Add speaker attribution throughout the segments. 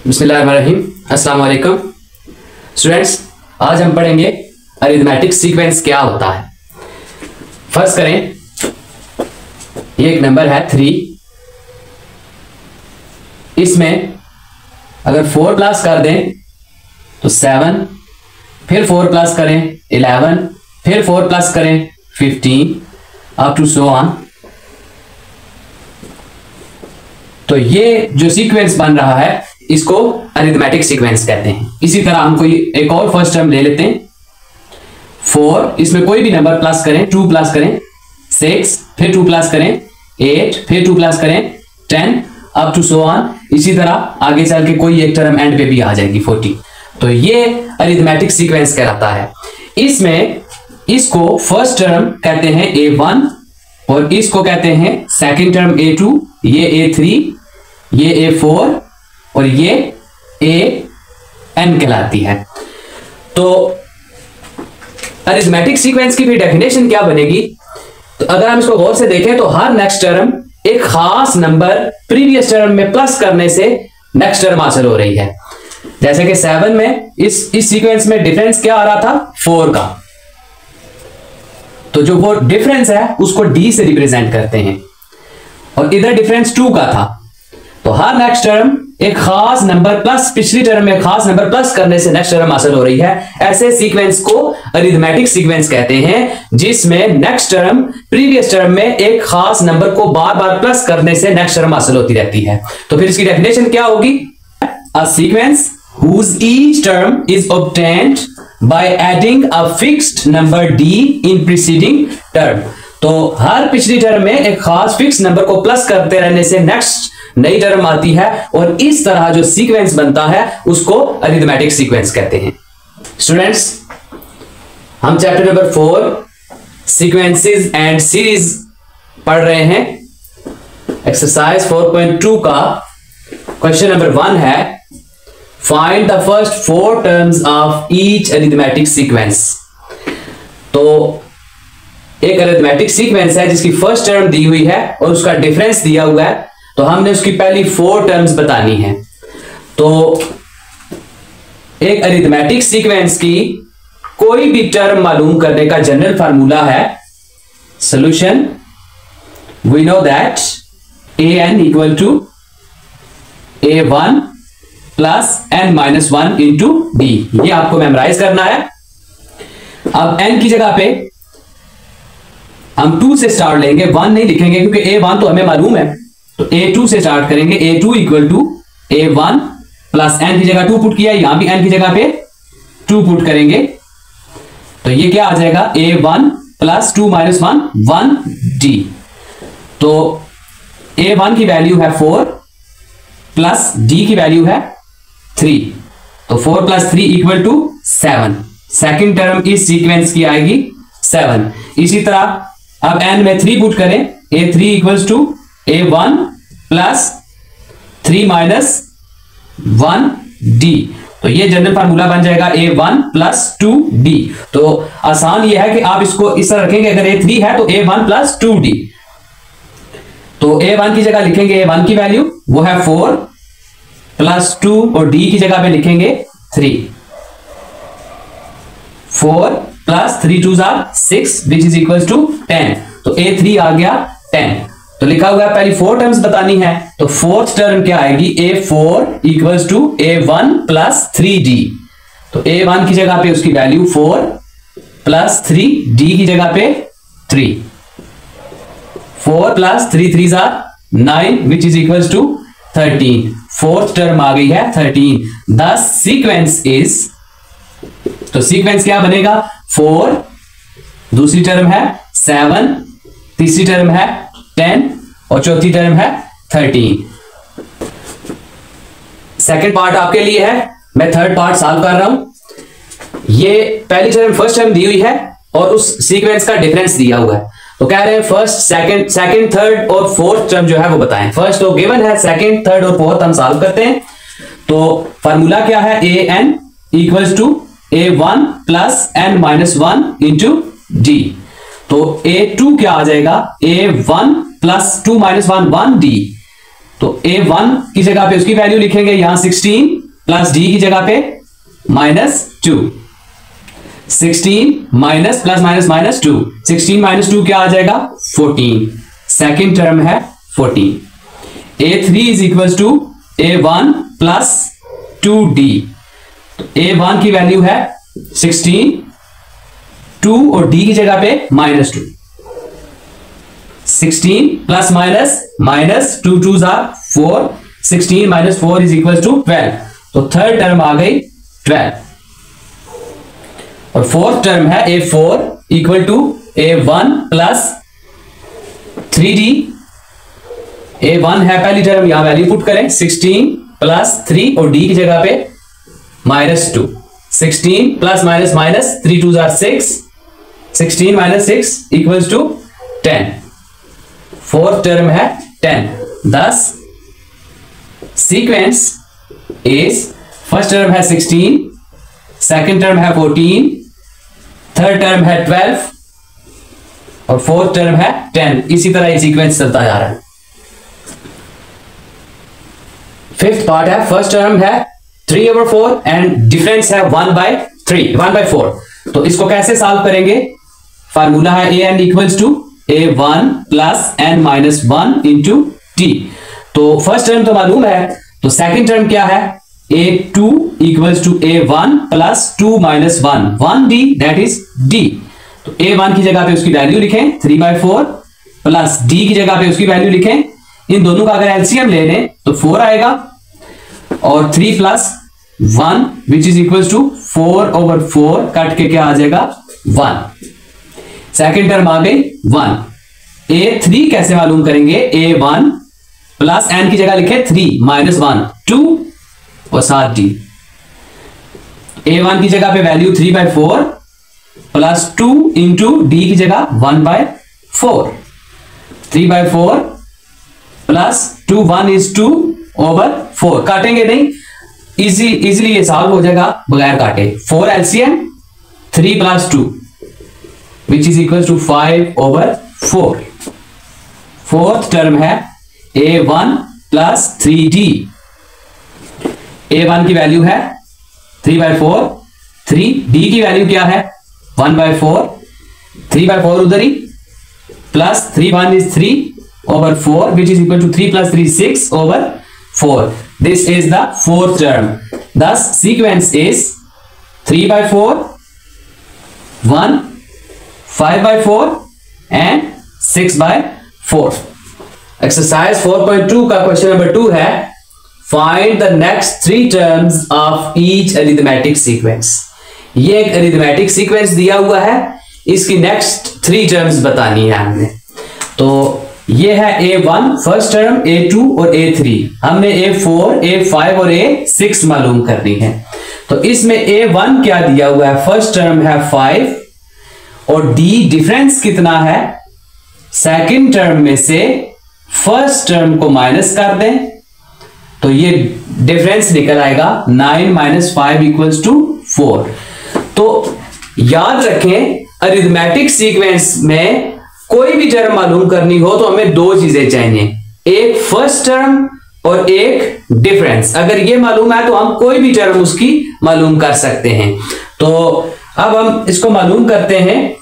Speaker 1: बिस्मिल्लाहिर्रहमानिर्रहीम। अस्सलाम वालेकुम स्टूडेंट्स, आज हम पढ़ेंगे अरिथमेटिक सीक्वेंस क्या होता है। फर्स्ट करें, ये एक नंबर है 3, इसमें अगर 4 प्लस कर दें तो 7, फिर 4 प्लस करें 11, फिर 4 प्लस करें 15 अप टू सो ऑन। तो ये जो सीक्वेंस बन रहा है इसको अरिथमेटिक सीक्वेंस कहते हैं। इसी तरह हम कोई एक और फर्स्ट टर्म ले लेते हैं 4, इसमें कोई भी नंबर प्लस करें, 2 प्लस करें 6, फिर 2 प्लस करें 8, फिर 2 प्लस करें 10 अप टू सो ऑन। इसी तरह आगे चल के कोई एक टर्म एंड पे भी आ जाएगी 40। तो ये अरिथमेटिक सीक्वेंस कहलाता है। इसमें इसको फर्स्ट टर्म कहते हैं A1 और इसको कहते हैं सेकंड टर्म A2, ये A3, ये A4 और ये AN कहलाती है। तो अरिथमेटिक सीक्वेंस की भी डेफिनेशन क्या बनेगी, तो अगर हम इसको गौर से देखें तो हर नेक्स्ट टर्म एक खास नंबर प्रीवियस टर्म में प्लस करने से नेक्स्ट टर्म हासिल हो रही है। जैसे कि 7 में इस सीक्वेंस में डिफरेंस क्या आ रहा था 4 का, तो जो वो डिफरेंस है उसको D से रिप्रेजेंट करते हैं और इधर डिफरेंस 2 का था। तो हर नेक्स्ट टर्म एक खास नंबर प्लस पिछली टर्म में खास नंबर प्लस करने से नेक्स्ट टर्म हासिल हो रही है। ऐसे सीक्वेंस को अरिथमेटिक सीक्वेंस कहते हैं जिसमें नेक्स्ट टर्म प्रीवियस टर्म में एक खास नंबर को बार बार प्लस करने से नेक्स्ट टर्म हासिल होती रहती है। तो फिर इसकी डेफिनेशन क्या होगी, a sequence whose each term is obtained by adding a fixed number d in preceding term। तो हर पिछली टर्म में एक खास फिक्स नंबर को प्लस करते रहने से नेक्स्ट नई टर्म आती है और इस तरह जो सीक्वेंस बनता है उसको अरिथमेटिक सीक्वेंस कहते हैं। स्टूडेंट्स, हम chapter number 4 sequences and series पढ़ रहे हैं। एक्सरसाइज 4.2 का क्वेश्चन नंबर 1 है, find the first 4 terms of each arithmetic sequence. तो एक अरिथमेटिक सीक्वेंस है जिसकी फर्स्ट टर्म दी हुई है और उसका डिफरेंस दिया हुआ है, तो हमने उसकी पहली 4 टर्म्स बतानी है। तो एक अरिथमेटिक सीक्वेंस की कोई भी टर्म मालूम करने का जनरल फार्मूला है solution, we know that an equal to a1 plus n-1 into d। ये आपको मेमोराइज करना है। अब n की जगह पे हम 2 से स्टार्ट लेंगे, 1 नहीं लिखेंगे क्योंकि a1 तो हमें मालूम है। तो a2 से स्टार्ट करेंगे, a2 equal to a1 plus n की जगह 2 पुट किया, यहां भी n की जगह पे 2 पुट करेंगे। तो ये क्या आ जाएगा a1 प्लस 2 माइनस 1 1d। तो a1 की वैल्यू है 4 प्लस d की वैल्यू है 3, तो 4 plus 3 equal to 7। Second term इस सीक्वेंस की आएगी 7। इसी तरह अब n में 3 पुट करें, a3 equals to a1 plus 3 minus 1d। तो ये जनरल फार्मूला बन जाएगा a1 प्लस 2d। तो आसान ये है कि आप इसको इस तरह रखेंगे, अगर a3 है तो a1 प्लस 2d। तो a1 की जगह लिखेंगे a1 की वैल्यू वो है 4 प्लस 2 और d की जगह पे लिखेंगे 3। 4 plus 3 2s are 6 which is equal to 10। तो a3 आ गया 10। तो लिखा हुआ है पहली 4 टर्म्स बतानी है, तो फोर्थ टर्म क्या आएगी a4 equals to a1 plus 3d। तो a1 की जगह पे उसकी वैल्यू 4 प्लस 3d की जगह पे 3। 4 plus 3 3s are 9 which is equals to 13। Fourth term आ गई है 13। द सीक्वेंस इज, तो सीक्वेंस क्या बनेगा 4, दूसरी टर्म है 7, तीसरी टर्म है 10 और चौथी टर्म है 13। सेकंड पार्ट आपके लिए है, मैं थर्ड पार्ट सॉल्व कर रहा हूं। ये पहली टर्म फर्स्ट टर्म दी हुई है और उस सीक्वेंस का डिफरेंस दिया हुआ है। तो कह रहे हैं फर्स्ट सेकंड थर्ड और फोर्थ टर्म जो है वो बताएं। फर्स्ट तो गिवन है, सेकंड थर्ड और फोर्थ हम सॉल्व करते हैं। तो फार्मूला क्या है, an equals to a1 plus n-1 into d। तो a2 क्या आ जाएगा, a1 प्लस 2 माइनस 1 1d। तो A1 की जगह पे उसकी वैल्यू लिखेंगे यहां 16 प्लस डी की जगह पे -2, 16 माइनस प्लस माइनस -2, 16 -2 क्या आ जाएगा 14, सेकेंड टर्म है 14। A3 is equal to A1 plus 2D। तो A1 की वैल्यू है 16, 2 और D की जगह पे -2, 16 plus minus 2 2s are 4, 16 minus 4 is equal to 12। तो थर्ड टर्म आ गई 12। और फोर्थ टर्म है A4 equal to A1 plus 3D। A1 है पहली टर्म, यहां वैल्यू पुट करें 16 प्लस 3 और D की जगह पे -2, 16 plus minus 3 2s are 6, 16 minus 6 equals to 10। Fourth term है 10। thus sequence is first term है 16, सेकेंड टर्म है 14, थर्ड टर्म है 12 और फोर्थ टर्म है 10। इसी तरह ये सीक्वेंस चलता जा रहा है। फिफ्थ पार्ट है, फर्स्ट टर्म है 3/4 एंड डिफरेंस है 1/4। तो इसको कैसे सॉल्व करेंगे? फार्मूला है an equals to a1 plus n - 1 into t। तो फर्स्ट टर्म तो मालूम है, तो सेकंड टर्म क्या है? a2 equals to a1 plus 2 - 1 1d that is d। तो a1 की जगह पे उसकी वैल्यू लिखें 3/4 प्लस d की जगह पे उसकी वैल्यू लिखें। इन दोनों का अगर एलसीएम ले लें तो 4 आएगा और 3 plus 1 which is equal to 4/4 cut के क्या आ जाएगा 1। सेकेंड टर्म आ गई 1। A3 कैसे मालूम करेंगे? A1 प्लस n की जगह लिखे 3 - 1 2 और साथ d। A1 की जगह पे वैल्यू 3/4 प्लस 2 इंटू d की जगह 1/4, 3/4 प्लस 2 1 इज 2/4। काटेंगे नहीं, इजीली ये सॉल्व हो जाएगा बगैर काटे। 4 LCM 3 plus 2 which is equal to 5/4। Fourth term है A1 प्लस 3D। A1 की वैल्यू है 3/4, 3D की वैल्यू क्या है 1/4, 3/4 उधर ही plus 3 1 is 3/4 which is equal to 3 plus 3 6/4. This is the fourth term. Thus sequence is 3/4, 1, 5/4 and 6/4. Exercise 4.2 का question number 2 है, find the next 3 terms of each arithmetic sequence. ये एक arithmetic sequence दिया हुआ है, इसकी next 3 terms बतानी है हमने। तो ये है A1 फर्स्ट टर्म, A2 और A3। हमने A4, A5 और A6 मालूम करनी है। तो इसमें A1 क्या दिया हुआ है? फर्स्ट टर्म है 5 और D डिफरेंस कितना है? सेकंड टर्म में से फर्स्ट टर्म को माइनस कर दें तो ये डिफरेंस निकल आएगा 9 - 5 इक्वल्स टू 4। तो याद रखें, अरिथमेटिक सीक्वेंस में कोई भी टर्म मालूम करनी हो तो हमें 2 चीजें चाहिए, एक फर्स्ट टर्म और एक डिफरेंस। अगर ये मालूम है तो हम कोई भी टर्म उसकी मालूम कर सकते हैं। तो अब हम इसको मालूम करते हैं।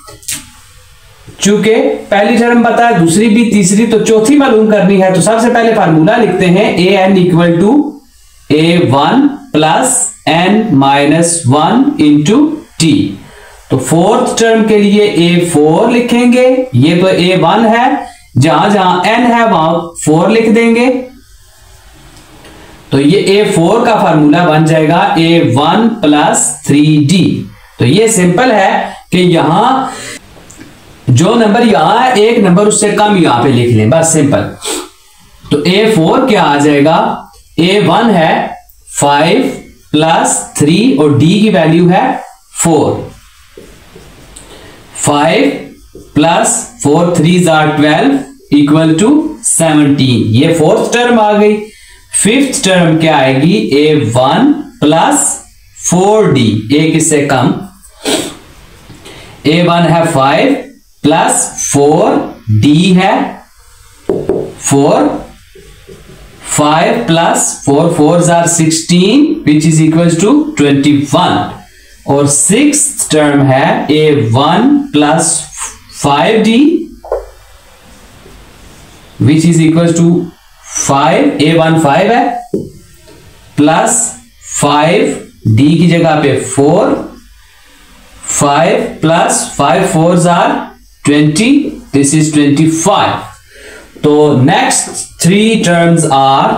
Speaker 1: चूंकि पहली टर्म पता है, दूसरी भी, तीसरी, तो चौथी मालूम करनी है। तो सबसे पहले फार्मूला लिखते हैं an equal to a1 plus n - 1 into t। तो फोर्थ टर्म के लिए A4 लिखेंगे, ये तो A1 है, जहां जहां n है वहां 4 लिख देंगे। तो ये A4 का फार्मूला बन जाएगा A1 प्लस 3D। तो ये सिंपल है कि यहां जो नंबर यहां है, एक नंबर उससे कम यहां पे लिख लें, बस सिंपल। तो A4 क्या आ जाएगा? A1 है 5 प्लस 3 और D की वैल्यू है 4। 5 plus 4 3s are 12 equal to 17। ये फोर्थ टर्म आ गई। फिफ्थ टर्म क्या आएगी? A1 प्लस 4D, एक इससे कम। A1 है 5 प्लस 4D है 4, 5 plus 4 4s are 16 which is equal to 21, और सिक्स टर्म है a1 plus 5d which is equal to 5, a1 5 है, प्लस 5d की जगह पे 4, 5 plus 5 4s are 20, this is 25. तो next three terms are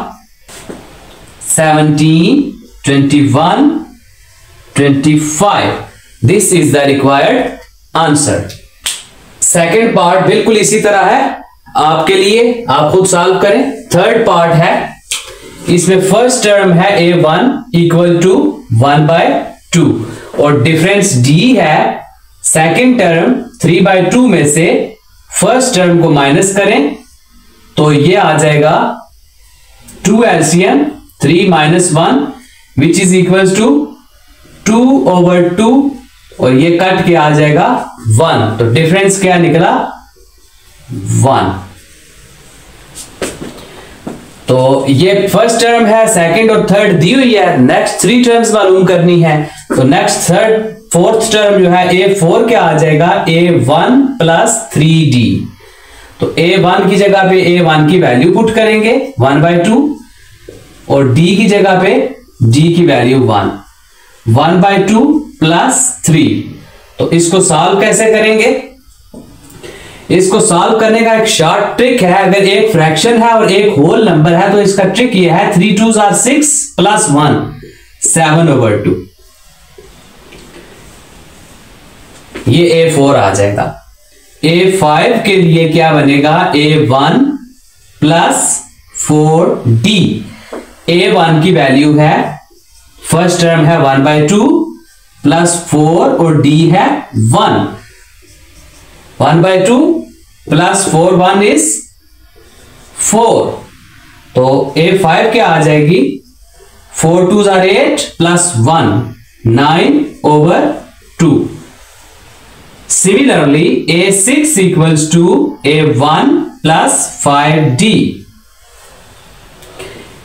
Speaker 1: 17, 21, 25. This is the required answer. Second part बिल्कुल इसी तरह है आपके लिए, आप खुद सॉल्व करें. थर्ड पार्ट है, इसमें फर्स्ट टर्म है a1 इक्वल टू 1/2 और डिफरेंस d है. सेकेंड टर्म 3/2 में से फर्स्ट टर्म को माइनस करें तो ये आ जाएगा 2 LCM 3 minus 1 which is equal to 2/2 और ये कट के आ जाएगा 1. तो डिफरेंस क्या निकला 1. तो ये फर्स्ट टर्म है, सेकंड और थर्ड दी हुई है. नेक्स्ट थ्री टर्म्स मालूम करनी है. तो नेक्स्ट फोर्थ टर्म जो है a4 क्या आ जाएगा a1 प्लस 3d. तो a1 की जगह पे a1 की वैल्यू पुट करेंगे 1/2 और d की जगह पे d की वैल्यू 1, 1/2 प्लस 3. तो इसको सॉल्व कैसे करेंगे? इसको सॉल्व करने का एक शॉर्ट ट्रिक है. अगर एक फ्रैक्शन है और एक होल नंबर है तो इसका ट्रिक ये है 3 2s आर 6 प्लस 1 7/2. ये a4 आ जाएगा. a5 के लिए क्या बनेगा a1 प्लस 4d. a1 की वैल्यू है, फर्स्ट टर्म है 1/2 प्लस 4 और d है 1. 1/2 प्लस 4 1 इज 4. तो a5 क्या आ जाएगी 4 2s are 8 plus 1 9/2. Similarly, a6 equals to a1 plus 5d.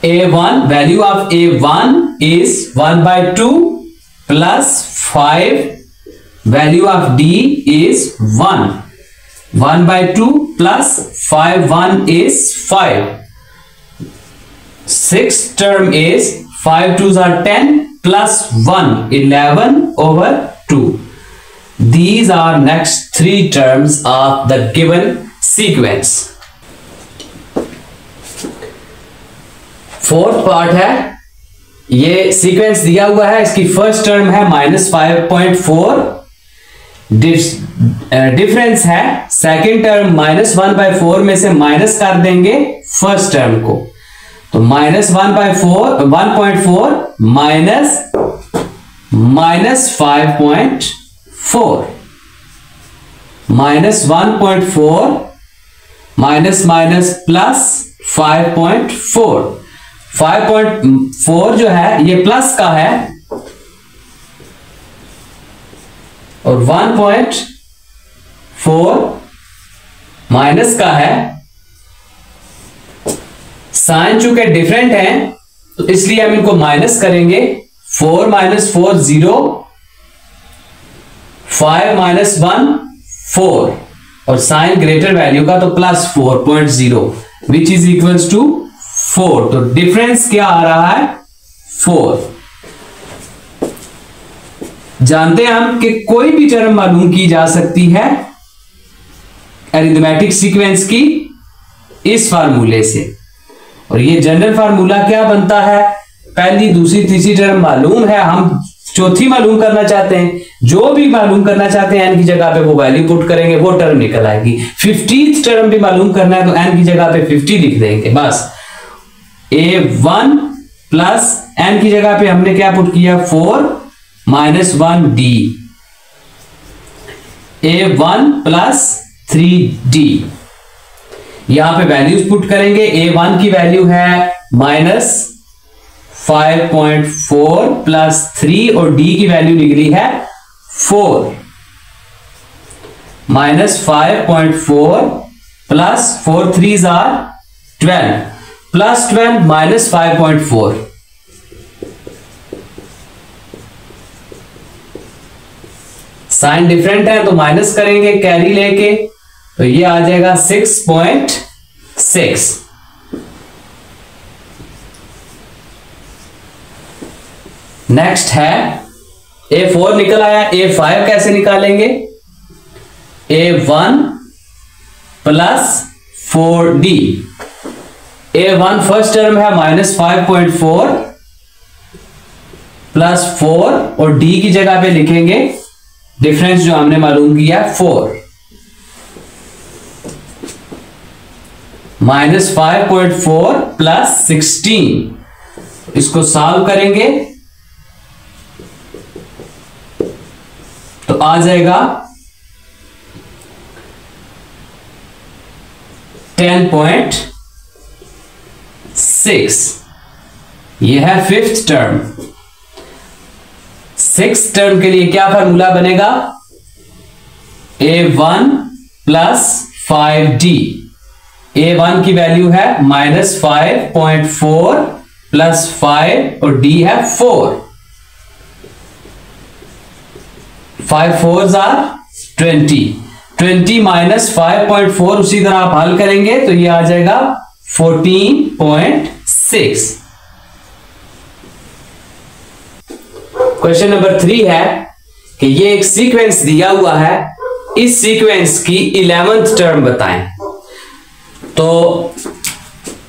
Speaker 1: a1 value of a1 is 1/2 plus 5 value of d is 1. 1/2 plus 5 1 is 5. Sixth term is 5 2s are 10 plus 1 11/2. These are next three terms of the given sequence. Fourth part है, ये sequence दिया हुआ है. इसकी first term है -5.4, difference है second term -1/4 में से माइनस कर देंगे फर्स्ट टर्म को. तो -1/4 1.4 माइनस -5.4 -1.4 माइनस माइनस प्लस 5.4. 5.4 जो है ये प्लस का है और 1.4 माइनस का है. साइन चूंकि डिफरेंट हैं तो इसलिए हम इनको माइनस करेंगे. 4 - 4 0, 5 - 1 4 और साइन ग्रेटर वैल्यू का तो plus 4.0 which is equals to 4. तो डिफरेंस क्या आ रहा है 4. जानते हैं हम कि कोई भी टर्म मालूम की जा सकती है अरिथमेटिक सीक्वेंस की इस फार्मूले से. और ये जनरल फार्मूला क्या बनता है, पहली दूसरी तीसरी टर्म मालूम है, हम चौथी मालूम करना चाहते हैं, जो भी मालूम करना चाहते हैं एन की जगह पे वो वैल्यू पुट करेंगे, वो टर्म निकल आएगी. 50th टर्म भी मालूम करना है तो एन की जगह पे 50 लिख देंगे बस. a1 प्लस एन की जगह पे हमने क्या पुट किया 4 - 1d. a1 plus 3d. यहां पे वैल्यूज पुट करेंगे. a1 की वैल्यू है -5.4 प्लस 3 और d की वैल्यू निकली है 4. -5.4 plus 4 3s are 12. +12 -5.4, sign different है तो माइनस करेंगे कैरी लेके, तो ये आ जाएगा 6.6। नेक्स्ट है A4 निकल आया, A5 कैसे निकालेंगे? A1 + 4D। A1 first term है -5.4 + 4 और D की जगह पे लिखेंगे डिफरेंस जो हमने मालूम किया 4 -5.4 + 16। इसको सॉल्व करेंगे तो आ जाएगा 10.6। यह है फिफ्थ टर्म। सिक्स्थ टर्म के लिए क्या फार्मूला बनेगा? A1 + 5D। A1 की वैल्यू है -5.4 + 5 और D है 4। 5 4s are 20। 20 - 5.4 उसी तरह आप हल करेंगे तो ये आ जाएगा 14.6। क्वेश्चन नंबर 3 है कि ये एक सीक्वेंस दिया हुआ है, इस सीक्वेंस की 11th टर्म बताएं। तो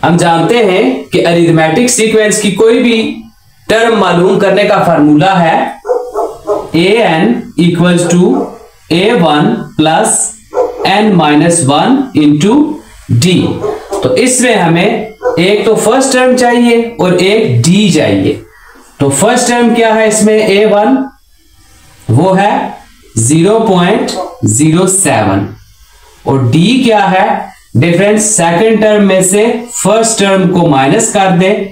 Speaker 1: हम जानते हैं कि अरिथमेटिक सीक्वेंस की कोई भी टर्म मालूम करने का फार्मूला है an = A1 + n-1 × D। तो इसमें हमें एक तो फर्स्ट टर्म चाहिए और एक D चाहिए। तो फर्स्ट टर्म क्या है इसमें? A1 वो है 0.07 और D क्या है? डिफरेंस सेकंड टर्म में से फर्स्ट टर्म को माइनस कर दें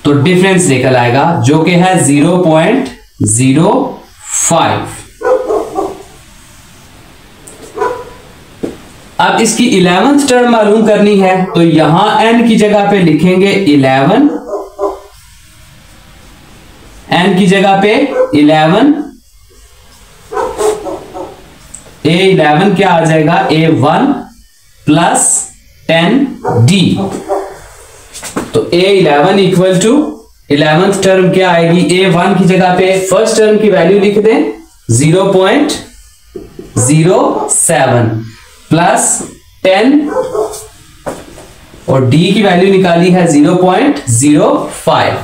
Speaker 1: तो डिफरेंस निकल आएगा जो कि है 0.05। अब इसकी 11th टर्म मालूम करनी है तो यहां n की जगह पे लिखेंगे 11, n की जगह पे 11, A11 क्या आ जाएगा? A1 + 10D। तो A11 = 11th टर्म क्या आएगी? A1 की जगह पे फर्स्ट टर्म की वैल्यू लिख दें 0.07 + 10 और D की वैल्यू निकाली है 0.05।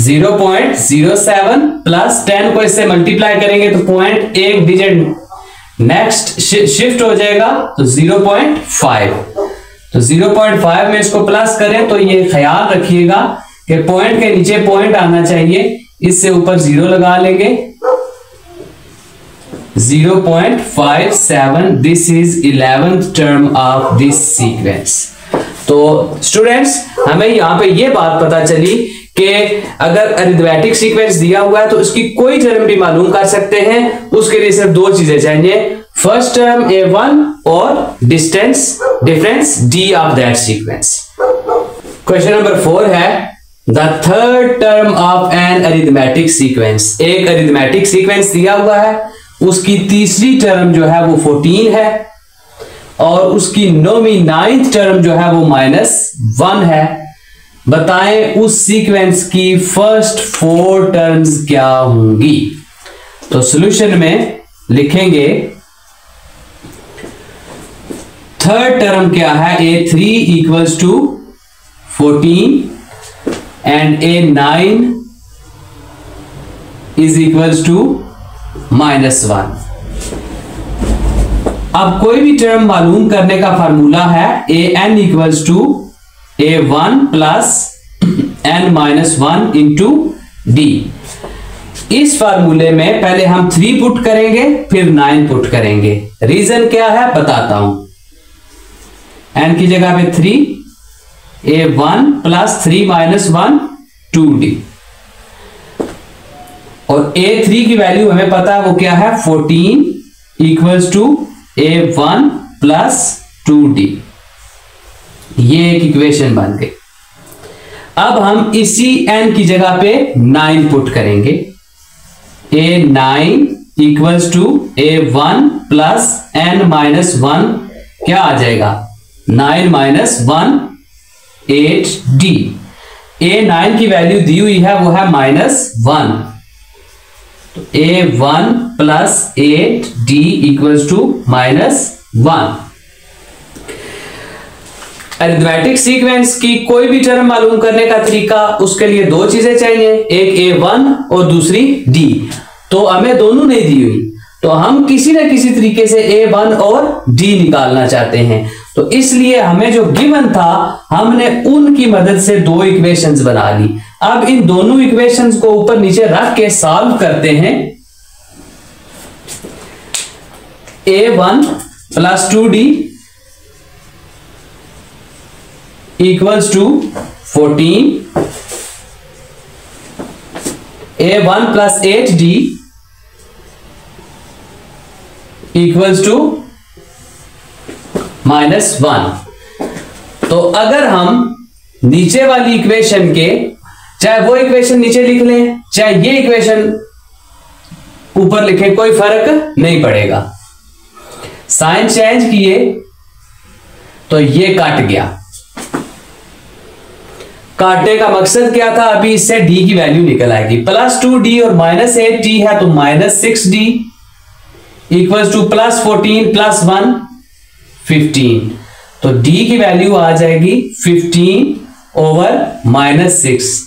Speaker 1: 0.07 + 10 को इससे मल्टीप्लाई करेंगे तो पॉइंट एक डिजिट नेक्स्ट शिफ्ट हो जाएगा तो 0.5। तो 0.5 में इसको प्लस करें तो ये ख्याल रखिएगा कि पॉइंट के नीचे पॉइंट आना चाहिए, इससे ऊपर 0 लगा लेंगे। 0.57। This is 11th term of this sequence. तो स्टूडेंट्स हमें यहां पे ये बात पता चली कि अगर अरिथमेटिक सीक्वेंस दिया हुआ है तो उसकी कोई टर्म भी मालूम कर सकते हैं। उसके लिए सिर्फ दो चीजें चाहिए, फर्स्ट टर्म A1 और difference D of that sequence. Question number 4 है the third term of an arithmetic sequence. एक अरिथमेटिक सीक्वेंस दिया हुआ है, उसकी तीसरी टर्म जो है वो 14 है और उसकी 9th टर्म जो है वो -1 है। बताएं उस सीक्वेंस की फर्स्ट 4 टर्म्स क्या होंगी? तो सॉल्यूशन में लिखेंगे थर्ड टर्म क्या है? A3 = 14 and A9 = -1। अब कोई भी टर्म मालूम करने का फार्मूला है an = A1 + n-1 × D। इस फार्मूले में पहले हम 3 पुट करेंगे फिर 9 पुट करेंगे। रीजन क्या है बताता हूं। n की जगह पे 3, A1 + 3 - 1 2D और A3 की वैल्यू हमें पता है वो क्या है, 14 equals to A1 plus 2D। ये एक इक्वेशन बन गई। अब हम इसी n की जगह पे 9 पुट करेंगे। A9 equals to A1 plus n minus 1 क्या आ जाएगा, 9 माइनस 1 8D। A9 की वैल्यू दी हुई है वो है -1, तो A1 plus 8D equals to -1। Arithmetic sequence की कोई भी टर्म मालूम करने का तरीका, उसके लिए दो चीजें चाहिए, एक A1 और दूसरी D। तो हमें दोनों नहीं दी हुई, तो हम किसी ना किसी तरीके से A1 और D निकालना चाहते हैं। तो इसलिए हमें जो गिवन था हमने उनकी मदद से दो इक्वेशंस बना ली। अब इन दोनों इक्वेशंस को ऊपर नीचे रख के सॉल्व करते हैं। A1 plus 2D equals to 14, A1 plus 8D equals to -1। तो अगर हम नीचे वाली इक्वेशन के, चाहे वो इक्वेशन नीचे लिख लें चाहे ये इक्वेशन ऊपर लिखें, कोई फर्क नहीं पड़ेगा। साइन चेंज किए तो ये कट गया। काटने का मकसद क्या था, अभी इससे d की वैल्यू निकल आएगी। प्लस 2D और -8D है तो -6D इक्वल्स टू +14 + 1 15। तो d की वैल्यू आ जाएगी 15/-6।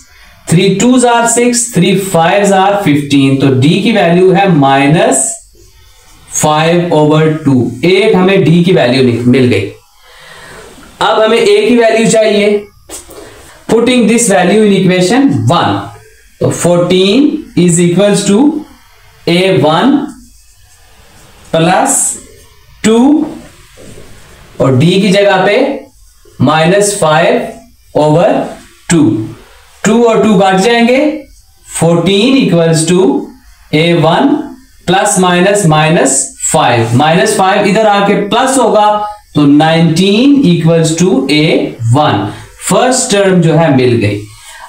Speaker 1: 3 2s are 6, 3 5s are 15। तो d की वैल्यू है -5/2। एक हमें d की वैल्यू मिल गई। अब हमें a की वैल्यू चाहिए। Putting this value in equation 1, तो 14 is equals to A1 plus 2 और D की जगह पे -5/2। 2 और 2 काट जाएंगे। 14 इक्वल्स टू A1 प्लस -5, -5 इधर आके प्लस होगा तो 19 equals to A1। First term जो है मिल गई।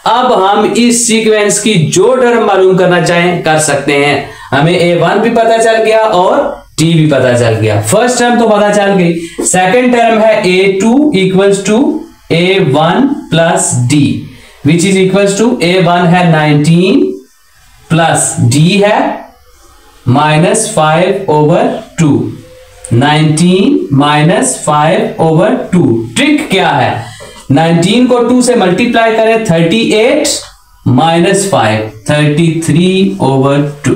Speaker 1: अब हम इस सीक्वेंस की जो टर्म मालूम करना चाहें कर सकते हैं। हमें A1 भी पता चल गया और D भी पता चल गया। फर्स्ट टर्म तो पता चल गई। सेकंड टर्म है A2 equals to A1 plus D which is equals to A1 है 19 प्लस D है -5/2। 19 -5/2। ट्रिक क्या है, 19 को 2 से मल्टीप्लाई करें 38 -5 33/2।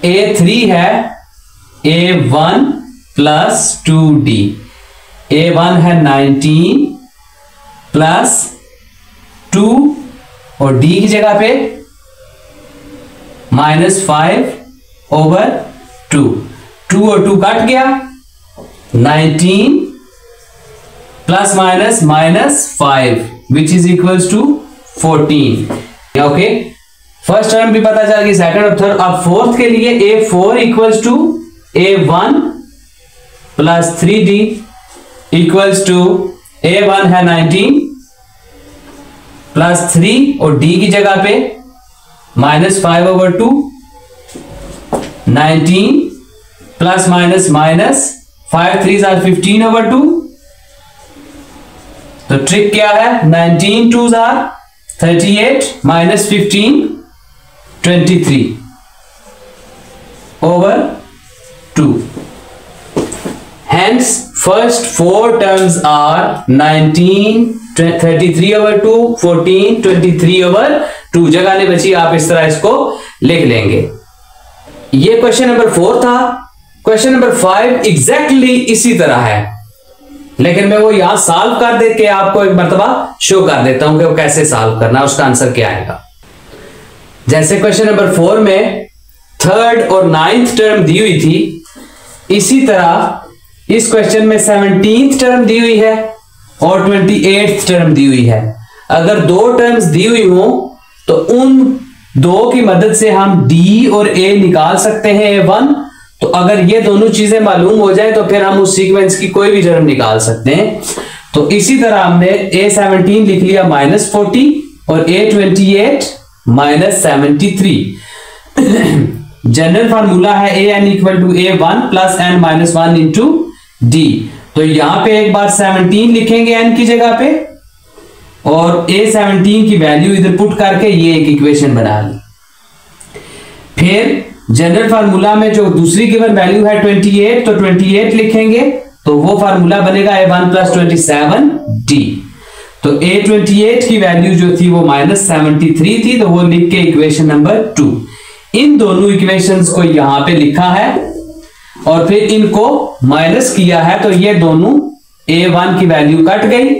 Speaker 1: A3 है A1 प्लस 2D। A1 है 19 प्लस 2 और D की जगह पे -5/2। 2 और 2 कट गया। 19 plus -5 which is equals to 14। Okay, first term भी पता चल गई, सेकंड और थर्ड। अब फोर्थ के लिए A4 equals to A1 plus 3D equals to A1 है 19 प्लस 3 और D की जगह पे -5/2। 19 प्लस -5 3s are 15/2। तो ट्रिक क्या है, 19 2s are 38 -15 23/2। Hence first four terms are 19 33/2 14 23/2। जगह नहीं बची, आप इस तरह इसको लिख लेंगे। ये क्वेश्चन नंबर 4 था। क्वेश्चन नंबर 5 एग्जैक्टली इसी तरह है, लेकिन मैं वो यहां सॉल्व कर दे के आपको एक मर्तबा शो कर देता हूं कि वो कैसे सॉल्व करना है, उसका आंसर क्या आएगा। जैसे क्वेश्चन नंबर 4 में थर्ड और 9th टर्म दी हुई थी, इसी तरह इस क्वेश्चन में 17th टर्म दी हुई है और 28th टर्म दी हुई है। अगर दो टर्म्स दी हुई हो तो उन 2 की मदद से हम d और a निकाल सकते हैं a1। तो अगर ये दोनों चीजें मालूम हो जाए तो फिर हम उस सीक्वेंस की कोई भी टर्म निकाल सकते हैं। तो इसी तरह हमने a17 लिख लिया -40 और a28 -73। जनरल फार्मूला है an equal to a1 plus n minus 1 into D. तो यहां पे एक बार 17 लिखेंगे n की जगह पे और a17 की वैल्यू इधर पुट करके ये एक इक्वेशन बना ली। फिर जनरल फार्मूला में जो दूसरी गिवन वैल्यू है 28, तो 28 लिखेंगे तो वो फार्मूला बनेगा a1 प्लस 27d। तो a28 की वैल्यू जो थी वो -73 थी, तो वो लिख के इक्वेशन नंबर 2। इन दोनों इक्वेशंस को यहां पे लिखा है और फिर इनको माइनस किया है, तो ये दोनों a1 की वैल्यू कट गई,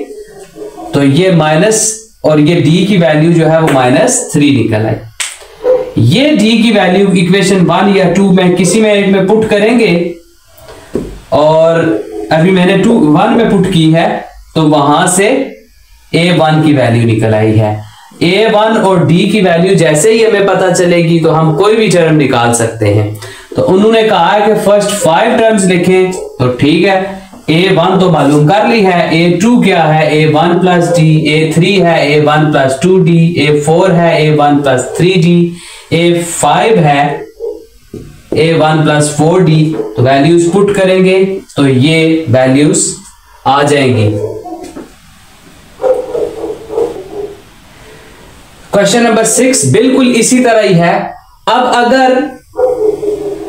Speaker 1: तो ये माइनस और ये d की वैल्यू जो है वो -3 निकल आई। ये d की वैल्यू इक्वेशन 1 या 2 में किसी में एक में पुट करेंगे और अभी मैंने 1 में पुट की है, तो वहां से a1 की वैल्यू निकल आई है। a1 और d की वैल्यू जैसे ही हमें पता चलेगी तो हम कोई भी टर्म निकाल सकते हैं। तो उन्होंने कहा है कि फर्स्ट 5 टर्म्स लिखें, तो ठीक है, a1 तो मालूम कर ली है, a2 क्या है a1 प्लस d, a3 है a1 प्लस 2d, a4 है a1 प्लस 3d, a5 है a1 प्लस 4d। तो वैल्यूज पुट करेंगे तो ये वैल्यूज आ जाएंगी। क्वेश्चन नंबर 6 बिल्कुल इसी तरह ही है। अब अगर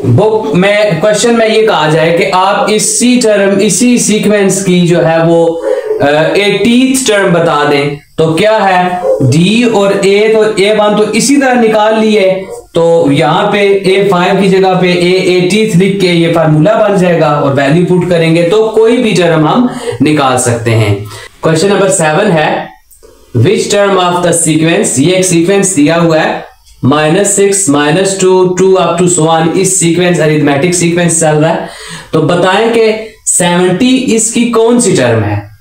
Speaker 1: बुक में क्वेश्चन में ये कहा जाए कि आप इसी सीक्वेंस की जो है वो 80th टर्म बता दें, तो क्या है d और a, तो a1 तो इसी तरह निकाल लिए, तो यहां पे a5 की जगह पे a80th लिख के ये फार्मूला बन जाएगा और वैल्यू पुट करेंगे तो कोई भी टर्म हम निकाल सकते हैं। क्वेश्चन नंबर 7 है which term of the sequence, ये एक सीक्वेंस दिया हुआ है -6 -2 2 अप टू सो ऑन, इस सीक्वेंस अरिथमेटिक सीक्वेंस चल रहा है। तो बताएं कि 70 इसकी कौन सी टर्म है,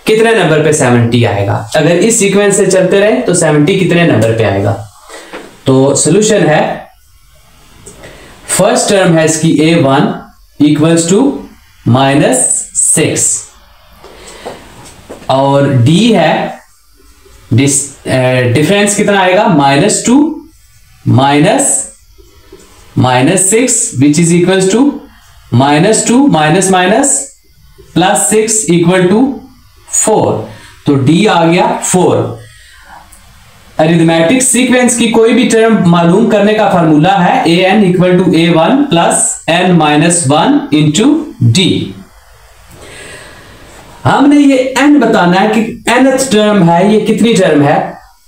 Speaker 1: कितने नंबर पे 70 आएगा। अगर इस सीक्वेंस से चलते रहे तो 70 कितने नंबर पे आएगा। तो सॉल्यूशन है, फर्स्ट टर्म है इसकी a1 इक्वल्स टू -6 और d है डिफरेंस कितना आएगा -2 -6 which is equals to -2 minus +6 equal to 4। तो d आ गया 4। अरिथमेटिक सीक्वेंस की कोई भी टर्म मालूम करने का फार्मूला है an equal to a1 plus n minus 1 into d। हमने ये n बताना है कि nth टर्म है, ये कितनी टर्म है।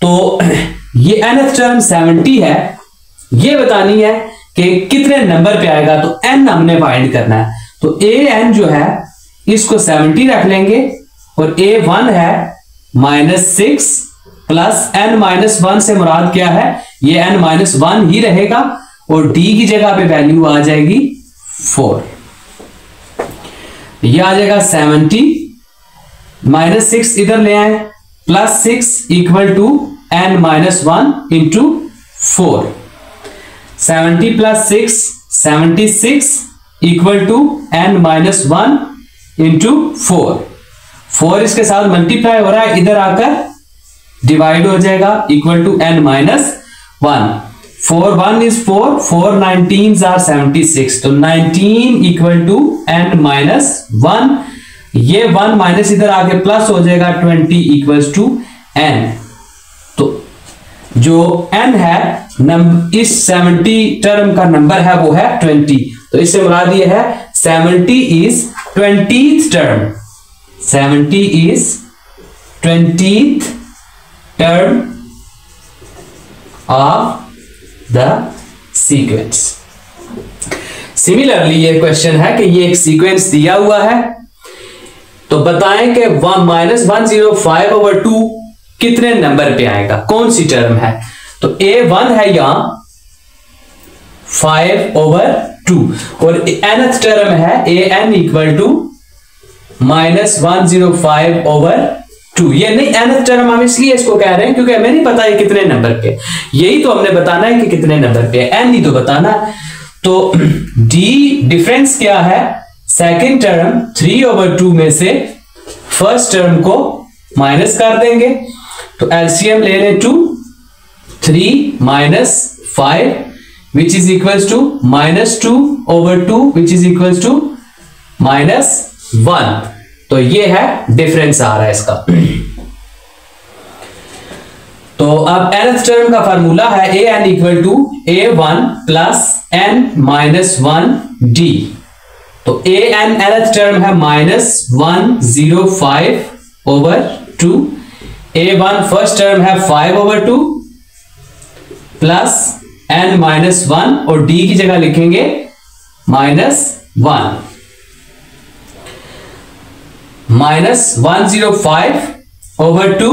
Speaker 1: तो ये nth टर्म 70 है, ये बतानी है कि कितने नंबर पे आएगा, तो n हमने फाइंड करना है। तो an जो है इसको 70 रख लेंगे और a1 है -6 प्लस n माइनस 1 से मुराद क्या है, ये n माइनस 1 ही रहेगा और d की जगह पे वैल्यू आ जाएगी 4। ये आ जाएगा 70 -6 इधर ले आए +6 equal to n minus 1 into 4। 70 plus 6 76 equal to n minus 1 into 4। 4 इसके साथ मल्टीप्लाई हो रहा है, इधर आकर डिवाइड हो जाएगा equal to n minus 1। 4 1 is 4, 4 19s are 76, तो 19 इक्वल टू n माइनस 1। ये 1 माइनस इधर आके प्लस हो जाएगा 20 इक्वल्स टू n। तो जो n है इस 70 टर्म का नंबर है वो है 20। तो इससे मुराद ये है 70 is 20th term, 70 is 20th term of the sequence. Similarly ये क्वेश्चन है कि ये एक सीक्वेंस दिया हुआ है, तो बताएं कि -105/2 कितने नंबर पे आएगा, कौन सी टर्म है। तो a1 है यहां 5/2 और nth टर्म है an इक्वल टू -105/2। 2। ये नहीं nth टर्म, हम इसलिए इसको कह रहे हैं क्योंकि हमें नहीं पता ये कितने नंबर पे, यही तो हमने बताना है कि कितने नंबर पे है, n ही तो बताना। तो d डिफरेंस क्या है, सेकंड टर्म 3/2 में से फर्स्ट टर्म को माइनस कर देंगे, तो एलसीएम ले लें 2, 3 minus 5 which is equals to -2/2 which is equals to -1। तो ये है डिफरेंस आ रहा है इसका। तो अब nth टर्म का फार्मूला है an equal to a1 plus n minus 1d। तो an nth टर्म है -105/2, a1 फर्स्ट टर्म है 5/2 प्लस n माइनस 1 और d की जगह लिखेंगे -1। -105/2,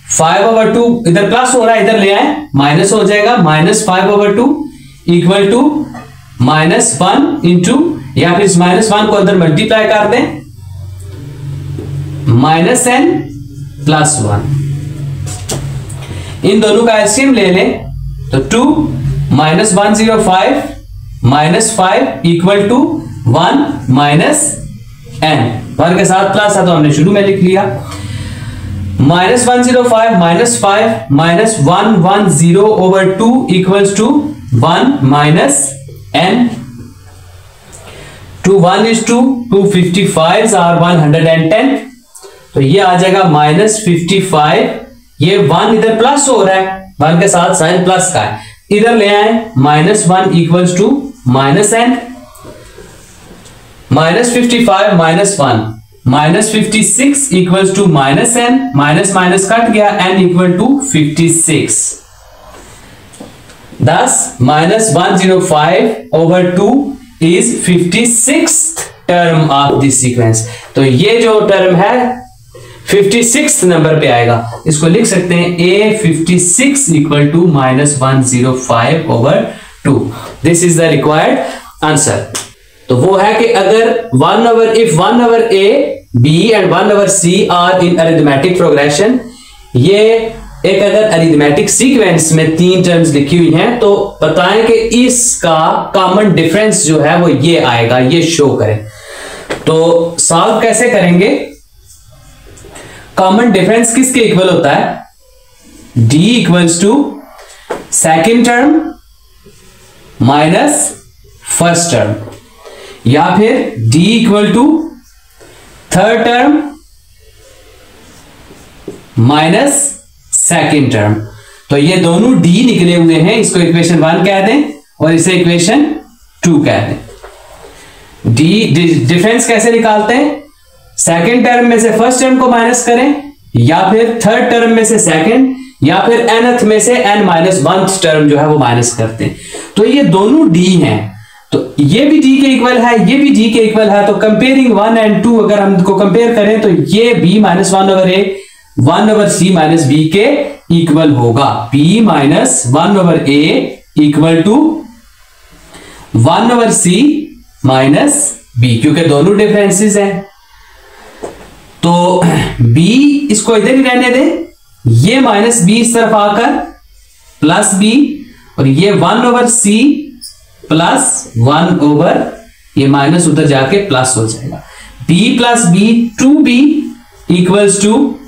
Speaker 1: 5/2 इधर प्लस हो रहा है, इधर ले आए माइनस हो जाएगा, -5/2 इक्वल टू -1 इंटू, या फिर इस -1 को अंदर मल्टीप्लाई कर दें, -n प्लस 1। इन दोनों का एलसीएम ले लें तो 2 -105 -5 इक्वल टू 1 -n। वन के साथ प्लस है तो हमने शुरू में लिख लिया। -105 -5 -110/2 equals to 1 -n। 2 1 is 2, 2 55s are 110, तो ये आ जाएगा -55। ये 1 इधर प्लस हो रहा है, 1 के साथ साइन प्लस का है, इधर ले आए -1 equals to -n। -55 -1 -56 equals to -n, minus minus cut गया, n equal to 56। thus -105/2 is 56th term of this sequence। तो ये जो टर्म है 56th नंबर पे आएगा, इसको लिख सकते हैं a56 equal to -105/2। This is the required answer. तो वो है कि अगर 1/a, b and 1/c are in arithmetic progression, ये एक अगर अरिथमेटिक सीक्वेंस में 3 टर्म्स लिखी हुई हैं, तो बताएं कि इसका कॉमन डिफरेंस जो है वो ये आएगा, ये शो करें। तो सॉल्व कैसे करेंगे, कॉमन डिफरेंस किसके इक्वल होता है, d equals to second term minus first term, या फिर d equal to third term minus second term. तो ये दोनों d निकले हुए हैं, इसको इक्वेशन 1 कह दें और इसे इक्वेशन 2 कह दें। d डिफरेंस कैसे निकालते हैं, सेकेंड टर्म में से फर्स्ट टर्म को माइनस करें, या फिर थर्ड टर्म में से सेकेंड, या फिर nth में से n-1th टर्म जो है वो माइनस करते हैं। तो ये दोनों d हैं, तो ये भी d के इक्वल है, ये भी d के इक्वल है। तो कंपेयरिंग 1 and 2 अगर हम को कंपेयर करें तो ये b -1/a 1/c - b के इक्वल होगा। b -1/a equal to 1/c - b, क्योंकि दोनों डिफरेंसेस हैं। तो b इसको इधर ही रहने दें, ये -b इस तरफ आकर प्लस b, और ये 1/c प्लस 1/, ये माइनस उधर जाके प्लस हो जाएगा। b + b 2b equals to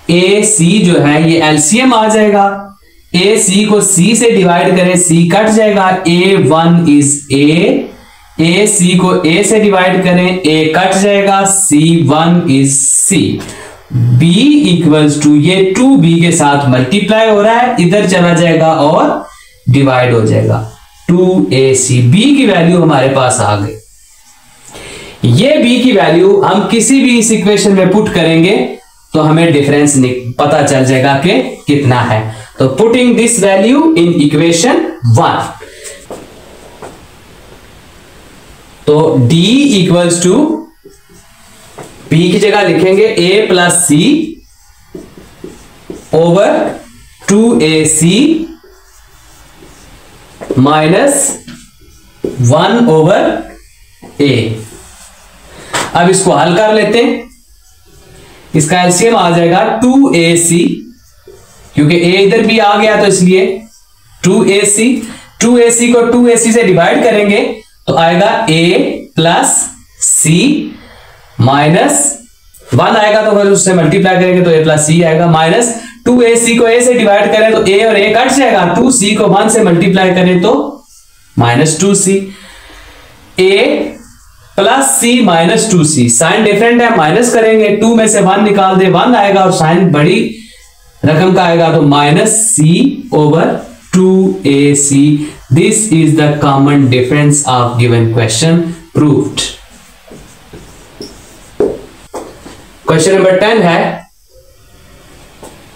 Speaker 1: ac जो है ये एलसीएम आ जाएगा। ac को c से डिवाइड करें, c कट जाएगा, a1 is a, ac को a से डिवाइड करें, a कट जाएगा, c1 is c। b equals to ये 2b के साथ मल्टीप्लाई हो रहा है, इधर चला जाएगा और डिवाइड हो जाएगा, 2ac। b की वैल्यू हमारे पास आ गई। ये b की वैल्यू हम किसी भी इस इक्वेशन में पुट करेंगे तो हमें डिफरेंस पता चल जाएगा कि कितना है। तो putting this value in equation 1, तो d इक्वल्स टू b की जगह लिखेंगे a + c over 2ac -1/a। अब इसको हल कर लेते हैं। इसका एलसीएम आ जाएगा 2ac, क्योंकि a इधर भी आ गया तो इसलिए 2ac। 2ac को 2ac से डिवाइड करेंगे तो आएगा a प्लस c माइनस 1 आएगा तो फिर उससे मल्टीप्लाई करेंगे तो a प्लस c आएगा, माइनस 2ac को a से डिवाइड करें तो a और a कट जाएगा, 2c को 1 से मल्टीप्लाई करें तो minus 2c, a plus c minus 2c। Sign different है, माइनस करेंगे, 2 में से 1 निकाल दे 1 आएगा और साइन बड़ी रकम का आएगा तो minus c over 2ac। This is the common difference of given question proved. Question number 10 है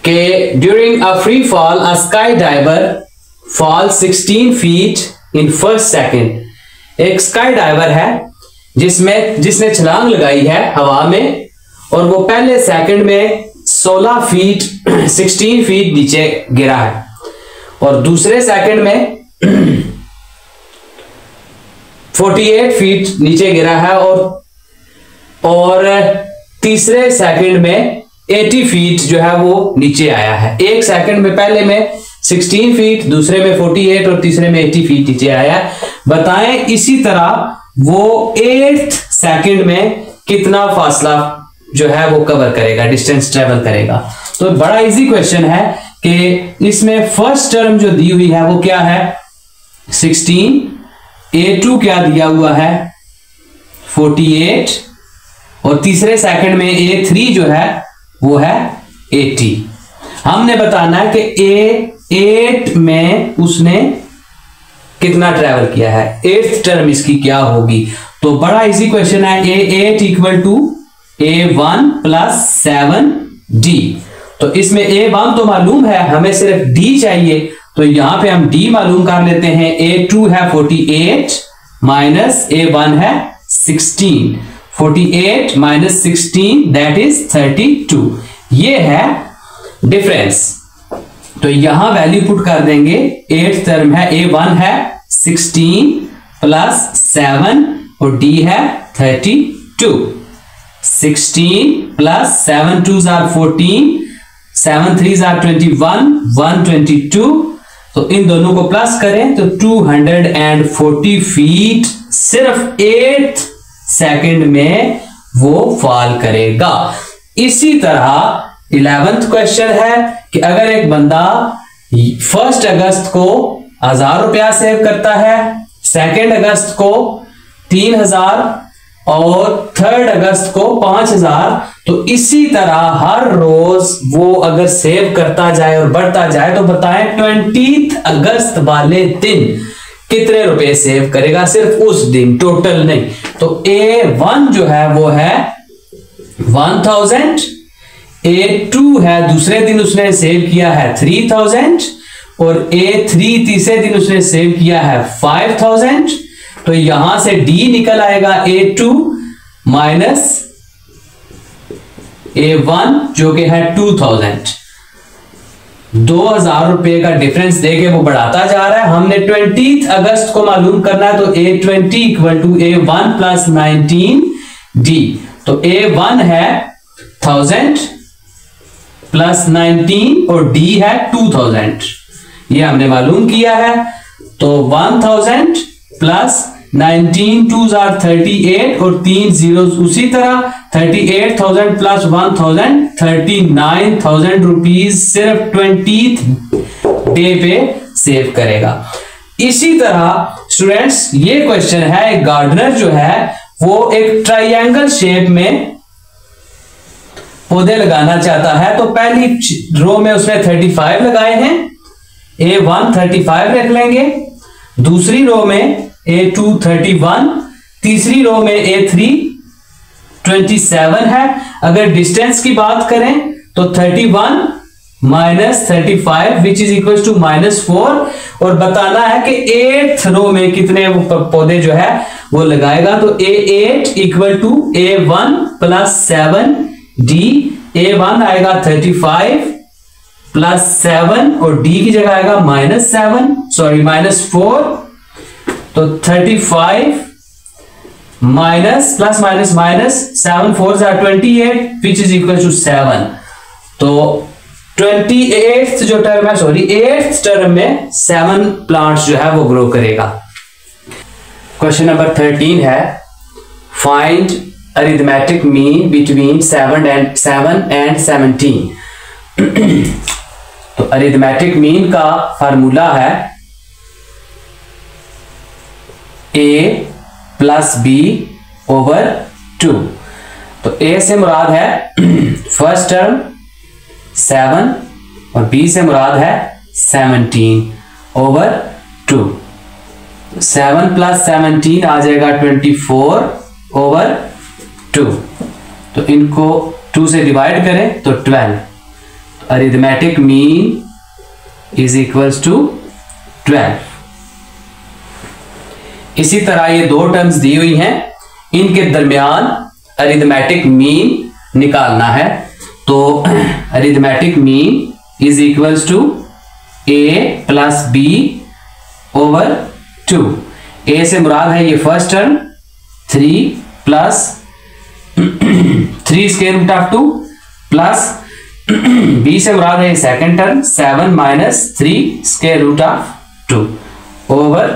Speaker 1: कि during a free fall a sky diver fall 16 feet in first second. एक स्काई डाइवर है जिसने छलांग लगाई है हवा में और वो पहले सेकंड में 16 फीट 16 फीट नीचे गिरा है और दूसरे सेकंड में 48 फीट नीचे गिरा है और तीसरे सेकंड में 80 फीट जो है वो नीचे आया है। एक सेकंड में पहले में 16 फीट, दूसरे में 48 और तीसरे में 80 फीट नीचे आया। बताएं इसी तरह वो 8 सेकंड में कितना फासला जो है वो कवर करेगा, डिस्टेंस ट्रेवल करेगा। तो बड़ा इजी क्वेश्चन है कि इसमें फर्स्ट टर्म जो दी हुई है वो क्या है 16, a2 क्या दिया हुआ है 48 और तीसरे सेकंड में a3 जो है वो है 80। हमने बताना है कि a8 में उसने कितना ट्रेवल किया है, 8th टर्म इसकी क्या होगी। तो बड़ा इजी क्वेश्चन है, a8 equal to a1 plus 7d। तो इसमें a1 तो मालूम है, हमें सिर्फ d चाहिए, तो यहां पे हम d मालूम कर लेते हैं। a2 है 48 माइनस a1 है 16, 48 माइनस 16 दैट इज 32। ये है डिफरेंस, तो यहां वैल्यू पुट कर देंगे। 8th टर्म है a1 है 16 प्लस 7 और d है 32। 16 plus 7 2s are 14, 7 3s are 21, 122। तो इन दोनों को प्लस करें तो 240 फीट सिर्फ 8 सेकंड में वो फॉल करेगा। इसी तरह 11th क्वेश्चन है कि अगर एक बंदा 1 अगस्त को 1000 रुपया सेव करता है, 2 अगस्त को 3000 और 3 अगस्त को 5000, तो इसी तरह हर रोज वो अगर सेव करता जाए और बढ़ता जाए तो बताएं 20 अगस्त वाले दिन कितने रुपए सेव करेगा, सिर्फ उस दिन, टोटल नहीं। तो A1 जो है वो है 1000, A2 है दूसरे दिन उसने सेव किया है 3000 और A3 तीसरे दिन उसने सेव किया है 5000। तो यहां से D निकल आएगा A2 माइनस A1 जो कि है 2000। 2000 रुपए का डिफरेंस देके वो बढ़ाता जा रहा है। हमने 20 अगस्त को मालूम करना है, तो A20 equal to A1 plus 19D। तो A1 है 1000 प्लस 19 और D है 2000, ये हमने मालूम किया है। तो 1000 प्लस 19 2s are 38 और 3 zeros उसी तरह 38,000 प्लस 1000 39,000 रुपीज सिर्फ 20th डे पे सेव करेगा। इसी तरह स्टूडेंट्स ये क्वेश्चन है, एक गार्डनर जो है वो एक ट्राइंगल शेप में पौधे लगाना चाहता है। तो पहली रो में उसने 35 लगाए हैं, A1 35 रख लेंगे, दूसरी रो में A2 31, तीसरी रो में A3 27 है। अगर डिस्टेंस की बात करें तो 31 minus 35 which is equal to -4 और बताना है कि 8th रो में कितने पौधे जो है वो लगाएगा। तो A8 equal to A1 plus 7D। A1 आएगा 35 प्लस 7 और D की जगह आएगा -4। तो 35 minus plus minus minus, 7 4 28 which is equal to 7। तो 28th जो टर्म है, सॉरी 8th टर्म में 7 प्लांट्स जो है वो ग्रो करेगा। क्वेश्चन नंबर 13 है find arithmetic mean between 7 and 17। तो अरिथमेटिक मीन का फार्मूला है a प्लस बी ओवर 2। तो a से मुराद है फर्स्ट टर्म 7 और b से मुराद है 17 ओवर 2। 7 प्लस 17 आ जाएगा 24 ओवर 2। तो इनको 2 से डिवाइड करें तो 12। Arithmetic mean is equals to 12। इसी तरह ये दो टर्म्स दी हुई हैं, इनके दरमियान अरिथमेटिक मीन निकालना है। तो arithmetic mean is equals to a plus b over 2। a से मुराद है ये first term 3 plus 3 square root of 2 plus b से मुराद है ये second term 7 minus 3 square root of 2 over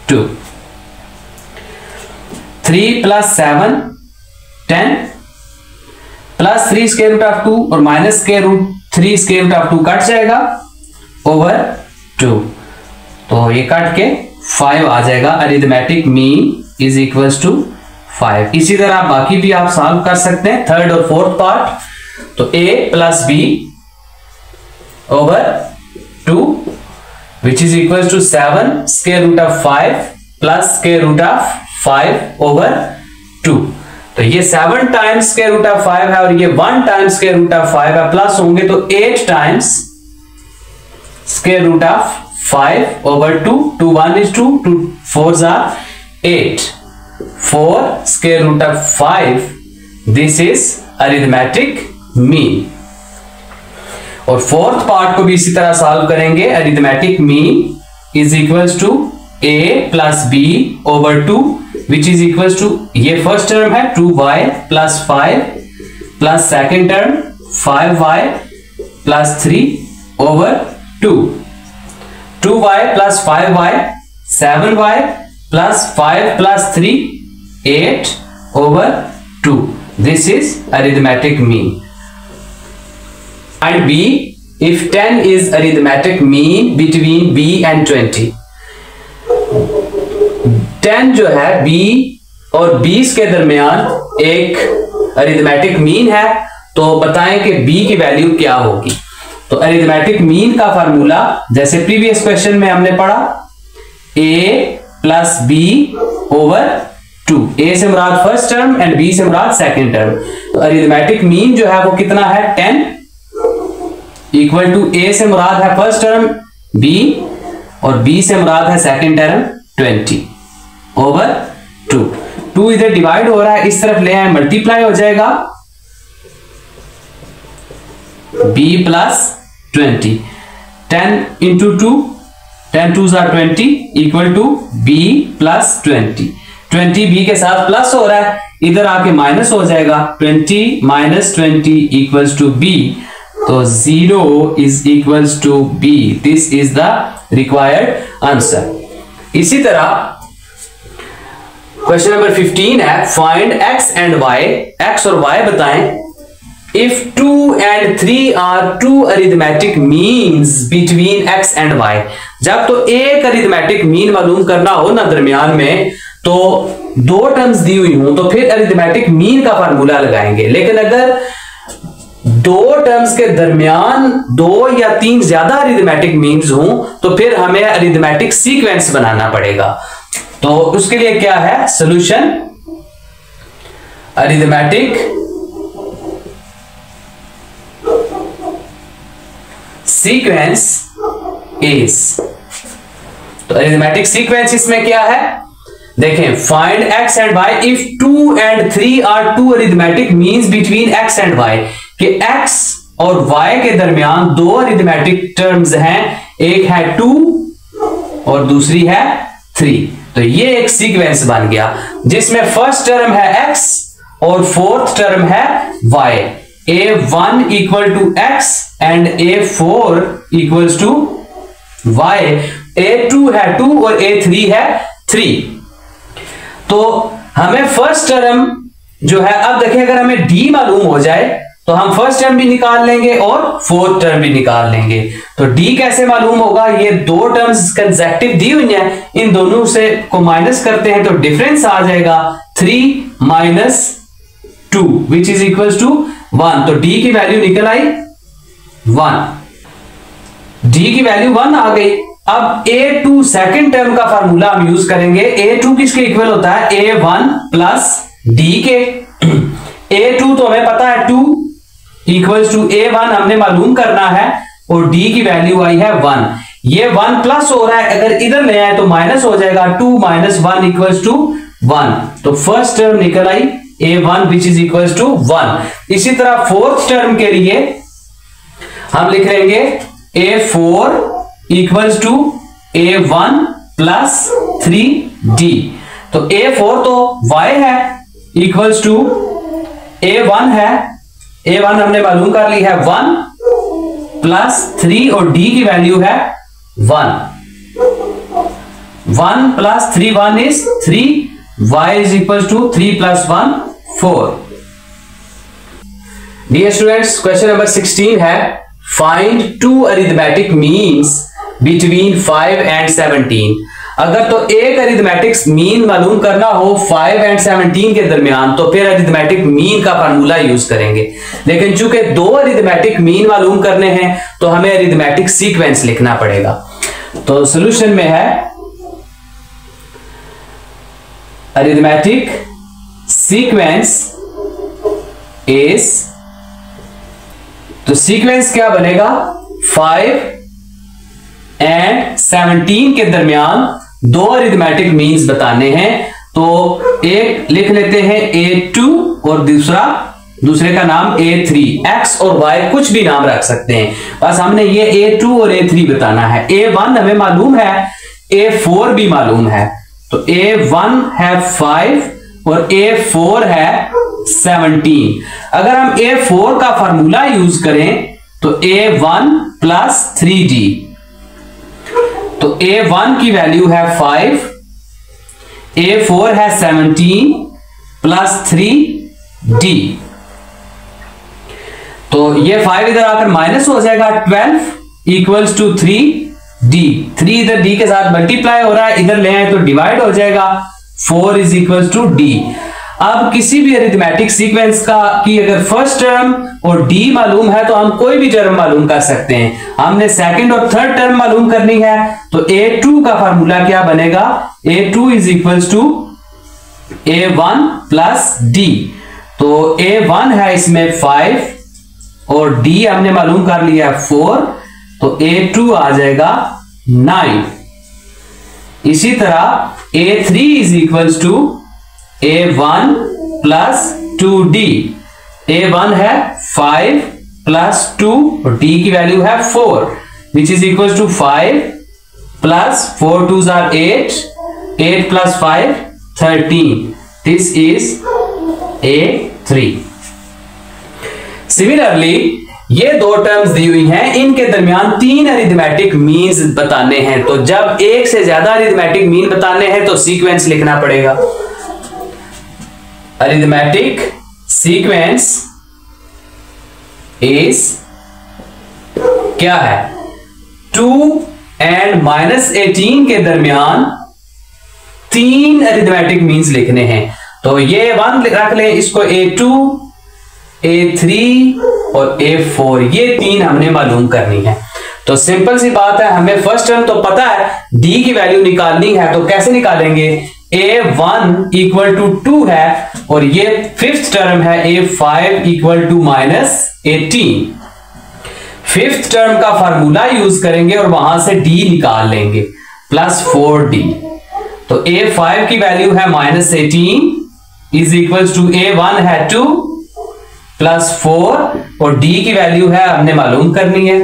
Speaker 1: 2। 3 plus 7 10 plus 3 square root of 2 और minus square root 3 square root of 2 cut जाएगा ओवर 2। तो ये कट के 5 आ जाएगा। Arithmetic mean is equals to 5। इसी तरह बाकी भी आप सॉल्व कर सकते हैं, थर्ड और फोर्थ पार्ट। तो a plus b over 2 which is equals to 7 square root of 5 plus square root of 5 over 2। तो ये 7 टाइम्स स्क्वायर रूट ऑफ 5 है और ये 1 टाइम्स स्क्वायर रूट ऑफ 5 है, प्लस होंगे तो 8 times square root of 5 over 2। 2 1 is 2, 2 4s are 8, 4 square root of 5। This is arithmetic mean. और fourth part को भी इसी तरह सॉल्व करेंगे। Arithmetic mean is equals to a plus b over 2 which is equals to, ये first term है 2y plus 5 plus second term 5y plus 3 over 2। 2y plus 5y 7y plus 5 plus 3 8 over 2। This is arithmetic mean. And B, if 10 is arithmetic mean between B and 20। 10 जो है B और 20 के दरमियान एक arithmetic mean है, तो बताएं कि B की वैल्यू क्या होगी। तो अरिथमेटिक मीन का फार्मूला जैसे प्रीवियस क्वेश्चन में हमने पढ़ा a plus b over 2। a से मुराद फर्स्ट टर्म एंड b से मुराद सेकेंड टर्म। तो अरिथमेटिक मीन जो है वो कितना है 10 इक्वल टू a से मुराद है फर्स्ट टर्म b और b से मुराद है सेकेंड टर्म 20 ओवर 2। 2 इधर डिवाइड हो रहा है, इस तरफ ले आए मल्टीप्लाई हो जाएगा b plus 20। 10 into 2, 10 2s are 20 equal to b plus 20। 20 b के साथ प्लस हो रहा है, इधर आके माइनस हो जाएगा। 20 माइनस 20 इक्वल्स टू b। तो 0 is equals to b। This is the required answer। इसी तरह क्वेश्चन नंबर 15 है find x and y। x और y बताएं। If 2 and 3 are two arithmetic means between x and y। जब तो एक arithmetic mean मालूम करना हो ना दरमियान में, तो दो टर्म्स दी हुई हो तो फिर अरिथमेटिक मीन का फार्मूला लगाएंगे। लेकिन अगर दो टर्म्स के दरमियान 2 या 3 ज्यादा अरिथमेटिक मीन्स हों तो फिर हमें अरिथमेटिक सीक्वेंस बनाना पड़ेगा। तो उसके लिए क्या है सॉल्यूशन, अरिथमेटिक सीक्वेंस इज। तो अरिथमेटिक सीक्वेंस इसमें क्या है देखें, find x and y if 2 and 3 are two arithmetic means between x and y। कि x और y के दरमियान दो अरिथमेटिक टर्म्स हैं, एक है 2 और दूसरी है 3। तो ये एक सीक्वेंस बन गया जिसमें फर्स्ट टर्म है x और फोर्थ टर्म है y। a1 equal to x and a4 equals to y। a2 है 2 और a3 है 3। तो हमें फर्स्ट टर्म जो है, अब देखिए अगर हमें d मालूम हो जाए तो हम फर्स्ट टर्म भी निकाल लेंगे और फोर्थ टर्म भी निकाल लेंगे। तो d कैसे मालूम होगा, ये दो टर्म्स कंसेक्टिव दी हुई हैं, इन दोनों से को माइनस करते हैं तो डिफरेंस आ जाएगा 3 minus 2 which is equals to 1। तो d की वैल्यू निकल आई 1, d की वैल्यू 1 आ गई। अब a2 सेकंड टर्म का फार्मूला हम यूज करेंगे। a2 किसके इक्वल होता है, a1 प्लस d के। a2 तो हमें पता है 2 इक्वल्स टू a1 हमने मालूम करना है और d की वैल्यू आई है 1। ये 1 प्लस हो रहा है, अगर इधर ले आए तो माइनस हो जाएगा, 2 माइनस 1 इक्वल्स टू 1। तो फर्स्ट टर्म निकल आई a1 which is equals to 1। इसी तरह फोर्थ टर्म के लिए हम लिख लेंगे a4 equals to a1 plus 3d। तो a4 तो y है इक्वल्स टू a1 है, a1 हमने मालूम कर ली है 1 प्लस 3 और d की वैल्यू है 1। 1 plus 3 1 is 3, y is equal to 3 plus 1 4। Dear students, question number 16 है find 2 arithmetic means between 5 and 17। अगर तो एक अरिथमेटिक्स मीन मालूम करना हो 5 एंड 17 के दरमियान तो फिर अरिथमेटिक मीन का फार्मूला यूज करेंगे, लेकिन चूंकि दो अरिथमेटिक मीन मालूम करने हैं तो हमें अरिथमेटिक सीक्वेंस लिखना पड़ेगा। तो सॉल्यूशन में है अरिथमेटिक सीक्वेंस इज, तो सीक्वेंस क्या बनेगा, 5 एंड 17 के दरमियान दो अरिथमेटिक मीन्स बताने हैं। तो एक लिख लेते हैं a2 और दूसरे का नाम a3। x और y कुछ भी नाम रख सकते हैं, बस हमने ये a2 और a3 बताना है। a1 हमें मालूम है, a4 भी मालूम है। तो a1 है 5 और a4 है 17। अगर हम a4 का फार्मूला यूज करें तो a1 प्लस 3d। तो a1 की वैल्यू है 5, a4 है 17 प्लस 3d। तो ये 5 इधर आकर माइनस हो जाएगा, 12 इक्वल्स टू 3d। 3 इधर d के साथ मल्टीप्लाई हो रहा है, इधर ले आए तो डिवाइड हो जाएगा, 4 इज इक्वल्स टू d। अब किसी भी अरिथमेटिक सीक्वेंस की अगर फर्स्ट टर्म और d मालूम है तो हम कोई भी टर्म मालूम कर सकते हैं। हमने सेकंड और थर्ड टर्म मालूम करनी है तो a2 का फार्मूला क्या बनेगा, a2 is equals to a1 plus d। तो a1 है इसमें 5 और d हमने मालूम कर लिया 4, तो a2 आ जाएगा 9। इसी तरह a3 is equals to a1 plus 2d। a1 है 5 प्लस 2 और d की वैल्यू है 4 which is equal to 5 plus 4 2s are 8, 8 plus 5 13। This is a3। Similarly ये दो टर्म्स दी हुई हैं, इनके दरमियान 3 अरिथमेटिक मीन्स बताने हैं। तो जब एक से ज्यादा अरिथमेटिक मीन बताने हैं तो सीक्वेंस लिखना पड़ेगा। अरिथमेटिक सीक्वेंस इज क्या है, 2 एंड -18 के दरमियान 3 अरिथमेटिक मीन्स लिखने हैं। तो ये 1 रख लें, इसको a2, a3 और a4, ये 3 हमने मालूम करनी है। तो सिंपल सी बात है, हमें फर्स्ट टर्म तो पता है, d की वैल्यू निकालनी है। तो कैसे निकालेंगे, a1 इक्वल टू 2 है और ये फिफ्थ टर्म है a5 equal to -18। Fifth term का फार्मूला यूज करेंगे और वहां से d निकाल लेंगे प्लस 4d। तो a5 की वैल्यू है -18 इज इक्वल टू a1 है 2 प्लस 4 और d की वैल्यू है हमने मालूम करनी है।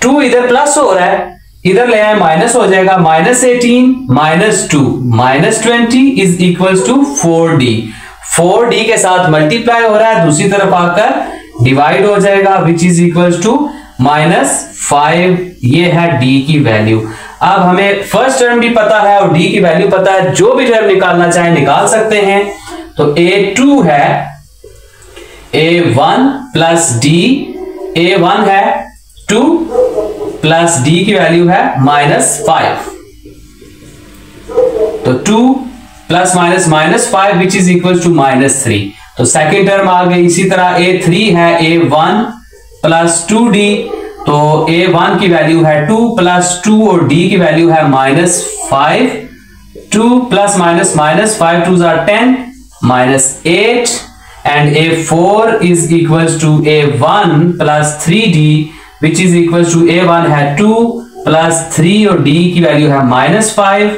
Speaker 1: 2 इधर प्लस हो रहा है, इधर ले आए माइनस हो जाएगा, -18 -2 -20 is equals to 4d। 4d के साथ मल्टीप्लाई हो रहा है, दूसरी तरफ आकर डिवाइड हो जाएगा, विच इज इक्वल्स टू -5। ये है d की वैल्यू। अब हमें फर्स्ट टर्म भी पता है और d की वैल्यू पता है, जो भी टर्म निकालना चाहे निकाल सकते हैं। तो a2 है a1 प्लस d, a1 है 2 प्लस d की वैल्यू है -5। तो 2 plus -5 which is equal to -3। तो सेकेंड टर्म आ गई। इसी तरह a3 है a1 प्लस 2d, तो a1 की वैल्यू है 2 प्लस 2 और d की वैल्यू है -5। 2 plus -5 2s are 10 -8 and a4 is equals to a1 plus 3d which is equals to a1 है 2 प्लस 3 और d की वैल्यू है -5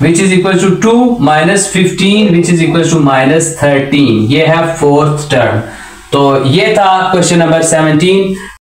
Speaker 1: which is equals to 2 -15 which is equals to -13। ये है फोर्थ टर्म। तो ये था क्वेश्चन नंबर 17।